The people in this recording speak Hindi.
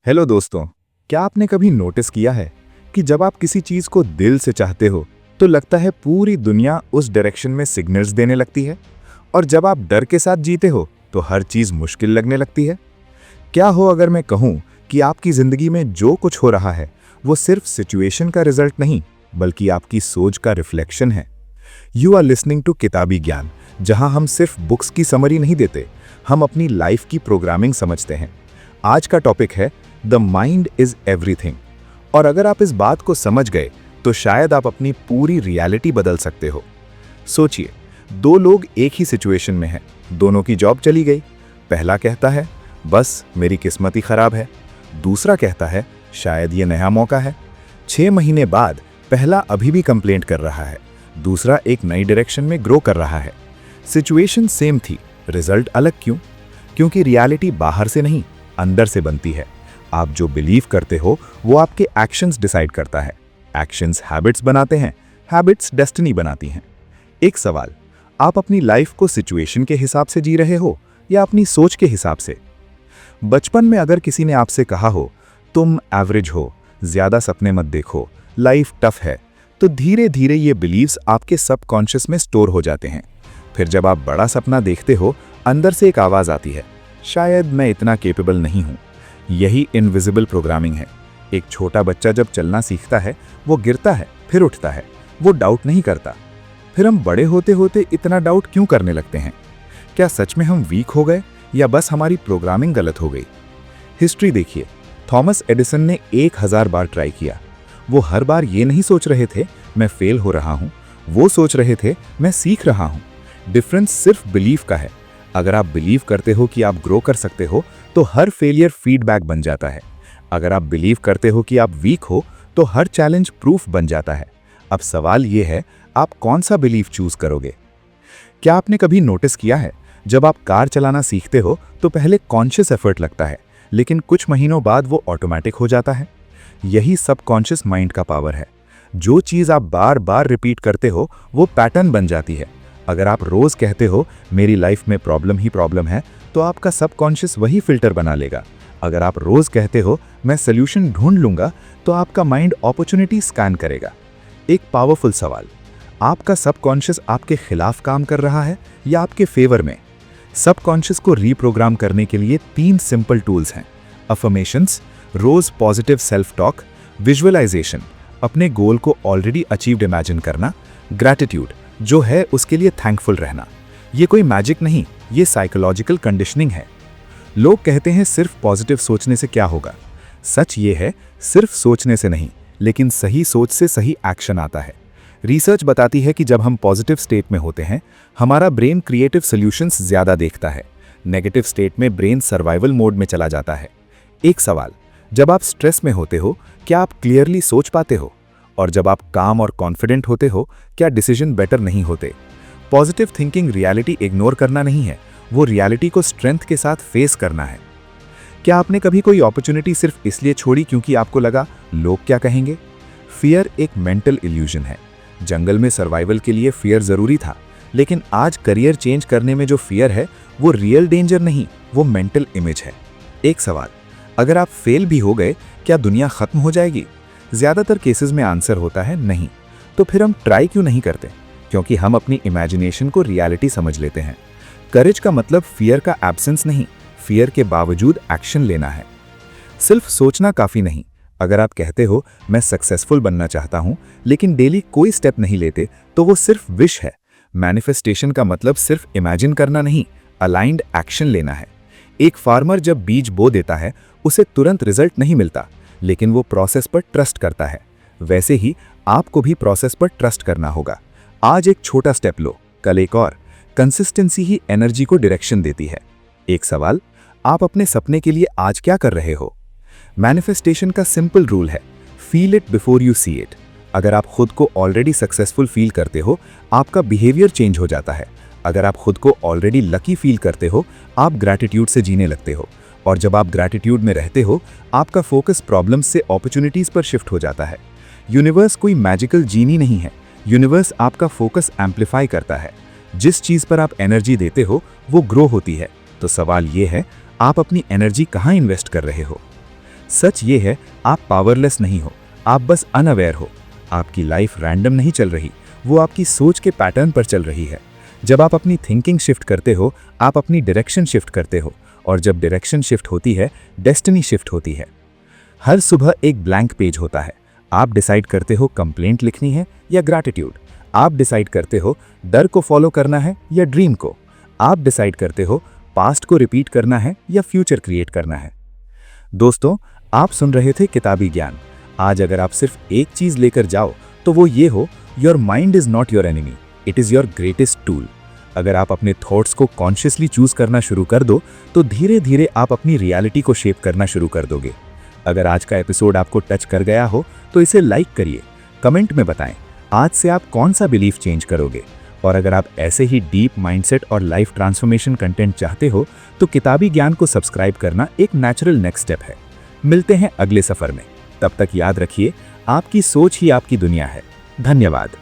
हेलो दोस्तों, क्या आपने कभी नोटिस किया है कि जब आप किसी चीज को दिल से चाहते हो तो लगता है पूरी दुनिया उस डायरेक्शन में सिग्नल्स देने लगती है, और जब आप डर के साथ जीते हो तो हर चीज मुश्किल लगने लगती है। क्या हो अगर मैं कहूं कि आपकी जिंदगी में जो कुछ हो रहा है वो सिर्फ सिचुएशन का रिजल्ट नहीं बल्कि आपकी सोच का रिफ्लेक्शन है। यू आर लिसनिंग टू किताबी ज्ञान, जहां हम सिर्फ बुक्स की समरी नहीं देते, हम अपनी लाइफ की प्रोग्रामिंग समझते हैं। आज का टॉपिक है द माइंड इज एवरीथिंग, और अगर आप इस बात को समझ गए तो शायद आप अपनी पूरी रियलिटी बदल सकते हो। सोचिए, दो लोग एक ही सिचुएशन में हैं, दोनों की जॉब चली गई। पहला कहता है बस मेरी किस्मत ही खराब है, दूसरा कहता है शायद ये नया मौका है। 6 महीने बाद पहला अभी भी कंप्लेंट कर रहा है, दूसरा एक नई डायरेक्शन में ग्रो कर रहा है। सिचुएशन सेम थी, रिजल्ट अलग क्यों? क्योंकि रियलिटी बाहर से नहीं, अंदर से बनती है। आप जो बिलीव करते हो वो आपके एक्शंस डिसाइड करता है, एक्शंस हैबिट्स बनाते हैं, हैबिट्स डेस्टिनी बनाती हैं। एक सवाल, आप अपनी लाइफ को सिचुएशन के हिसाब से जी रहे हो या अपनी सोच के हिसाब से? बचपन में अगर किसी ने आपसे कहा हो तुम एवरेज हो, ज्यादा सपने मत देखो, लाइफ टफ है, तो धीरे धीरे ये बिलीव्स आपके सबकॉन्शियस में स्टोर हो जाते हैं। फिर जब आप बड़ा सपना देखते हो, अंदर से एक आवाज आती है, शायद मैं इतना केपेबल नहीं हूं। यही इनविजिबल प्रोग्रामिंग है। एक छोटा बच्चा जब चलना सीखता है वो गिरता है फिर उठता है, वो डाउट नहीं करता। फिर हम बड़े होते होते इतना डाउट क्यों करने लगते हैं? क्या सच में हम वीक हो गए या बस हमारी प्रोग्रामिंग गलत हो गई? हिस्ट्री देखिए, थॉमस एडिसन ने 1000 बार ट्राई किया। वो हर बार ये नहीं सोच रहे थे मैं फेल हो रहा हूं, वो सोच रहे थे मैं सीख रहा हूं। डिफरेंस सिर्फ बिलीफ का है। अगर आप बिलीव करते हो कि आप ग्रो कर सकते हो तो हर फेलियर फीडबैक बन जाता है। अगर आप बिलीव करते हो कि आप वीक हो तो हर चैलेंज प्रूफ बन जाता है। अब सवाल ये है, आप कौन सा बिलीफ चूज करोगे? क्या आपने कभी नोटिस किया है, जब आप कार चलाना सीखते हो तो पहले कॉन्शियस एफर्ट लगता है, लेकिन कुछ महीनों बाद वो ऑटोमेटिक हो जाता है? यही सबकॉन्शियस माइंड का पावर है। जो चीज आप बार बार रिपीट करते हो वो पैटर्न बन जाती है। अगर आप रोज कहते हो मेरी लाइफ में प्रॉब्लम ही प्रॉब्लम है, तो आपका सबकॉन्शियस वही फिल्टर बना लेगा। अगर आप रोज कहते हो मैं सॉल्यूशन ढूंढ लूंगा, तो आपका माइंड अपॉर्चुनिटी स्कैन करेगा। एक पावरफुल सवाल, आपका सबकॉन्शियस आपके खिलाफ काम कर रहा है या आपके फेवर में? सबकॉन्शियस को रीप्रोग्राम करने के लिए 3 सिंपल टूल्स हैं। अफर्मेशंस, रोज पॉजिटिव सेल्फ टॉक, विजुअलाइजेशन, अपने गोल को ऑलरेडी अचीव्ड इमेजिन करना, ग्रैटिट्यूड, जो है उसके लिए थैंकफुल रहना। ये कोई मैजिक नहीं, ये साइकोलॉजिकल कंडीशनिंग है। लोग कहते हैं सिर्फ पॉजिटिव सोचने से क्या होगा। सच ये है, सिर्फ सोचने से नहीं, लेकिन सही सोच से सही एक्शन आता है। रिसर्च बताती है कि जब हम पॉजिटिव स्टेट में होते हैं, हमारा ब्रेन क्रिएटिव सॉल्यूशंस ज्यादा देखता है। नेगेटिव स्टेट में ब्रेन सर्वाइवल मोड में चला जाता है। एक सवाल, जब आप स्ट्रेस में होते हो क्या आप क्लियरली सोच पाते हो? और जब आप काम और कॉन्फिडेंट होते हो क्या डिसीजन बेटर नहीं होते? पॉजिटिव थिंकिंग रियलिटी इग्नोर करना नहीं है, वो रियलिटी को स्ट्रेंथ के साथ फेस करना है। क्या आपने कभी कोई अपॉर्चुनिटी सिर्फ इसलिए छोड़ी क्योंकि आपको लगा लोग क्या कहेंगे? फियर एक मेंटल इल्यूजन है। जंगल में सर्वाइवल के लिए फियर जरूरी था, लेकिन आज करियर चेंज करने में जो फियर है वो रियल डेंजर नहीं, वो मेंटल इमेज है। एक सवाल, अगर आप फेल भी हो गए क्या दुनिया खत्म हो जाएगी? ज्यादातर केसेस में आंसर होता है नहीं। तो फिर हम ट्राई क्यों नहीं करते? क्योंकि हम अपनी इमेजिनेशन को रियलिटी समझ लेते हैं। करेज का मतलब फियर का एब्सेंस नहीं, फियर के बावजूद एक्शन लेना है। सिर्फ सोचना काफी नहीं। अगर आप कहते हो मैं सक्सेसफुल बनना चाहता हूं लेकिन डेली कोई स्टेप नहीं लेते, तो वो सिर्फ विश है। मैनिफेस्टेशन का मतलब सिर्फ इमेजिन करना नहीं, अलाइंड एक्शन लेना है। एक फार्मर जब बीज बो देता है उसे तुरंत रिजल्ट नहीं मिलता, लेकिन वो प्रोसेस पर ट्रस्ट करता है। वैसे ही आपको भी प्रोसेस पर ट्रस्ट करना होगा। आज एक छोटा स्टेप लो, कल एक और। कंसिस्टेंसी ही एनर्जी को डायरेक्शन देती है। एक सवाल, आप अपने सपने के लिए आज क्या कर रहे हो? मैनिफेस्टेशन का सिंपल रूल है, feel it before you see it. अगर आप खुद को ऑलरेडी सक्सेसफुल फील करते हो, आपका बिहेवियर चेंज हो जाता है। अगर आप खुद को ऑलरेडी लकी फील करते हो, आप ग्रैटिट्यूड से जीने लगते हो। और जब आप ग्रैटिट्यूड में रहते हो, आपका फोकस प्रॉब्लम्स से अपॉर्चुनिटीज पर शिफ्ट हो जाता है। यूनिवर्स कोई मैजिकल जीनी नहीं है, यूनिवर्स आपका फोकस एम्पलीफाई करता है। जिस चीज पर आप एनर्जी देते हो वो ग्रो होती है। तो सवाल ये है, आप अपनी एनर्जी कहाँ इन्वेस्ट कर रहे हो? सच ये है, आप पावरलेस नहीं हो, आप बस अनअवेयर हो। आपकी लाइफ रैंडम नहीं चल रही, वो आपकी सोच के पैटर्न पर चल रही है। जब आप अपनी थिंकिंग शिफ्ट करते हो, आप अपनी डायरेक्शन शिफ्ट करते हो, और जब डायरेक्शन शिफ्ट होती है, डेस्टिनी शिफ्ट होती है। हर सुबह एक ब्लैंक पेज होता है। आप डिसाइड करते हो कंप्लेंट लिखनी है या ग्रैटिट्यूड। आप डिसाइड करते हो डर को फॉलो करना है या ड्रीम को। आप डिसाइड करते हो पास्ट को रिपीट करना है या फ्यूचर क्रिएट करना है। दोस्तों, आप सुन रहे थे किताबी ज्ञान। आज अगर आप सिर्फ एक चीज लेकर जाओ तो वो ये हो, your mind is not your enemy, it is your greatest tool. अगर आप अपने थॉट्स को कॉन्शियसली चूज करना शुरू कर दो तो धीरे धीरे आप अपनी रियलिटी को शेप करना शुरू कर दोगे। अगर आज का एपिसोड आपको टच कर गया हो तो इसे लाइक करिए, कमेंट में बताएं आज से आप कौन सा बिलीफ चेंज करोगे। और अगर आप ऐसे ही डीप माइंडसेट और लाइफ ट्रांसफॉर्मेशन कंटेंट चाहते हो तो किताबी ज्ञान को सब्सक्राइब करना एक नेचुरल नेक्स्ट स्टेप है। मिलते हैं अगले सफर में। तब तक याद रखिए, आपकी सोच ही आपकी दुनिया है। धन्यवाद।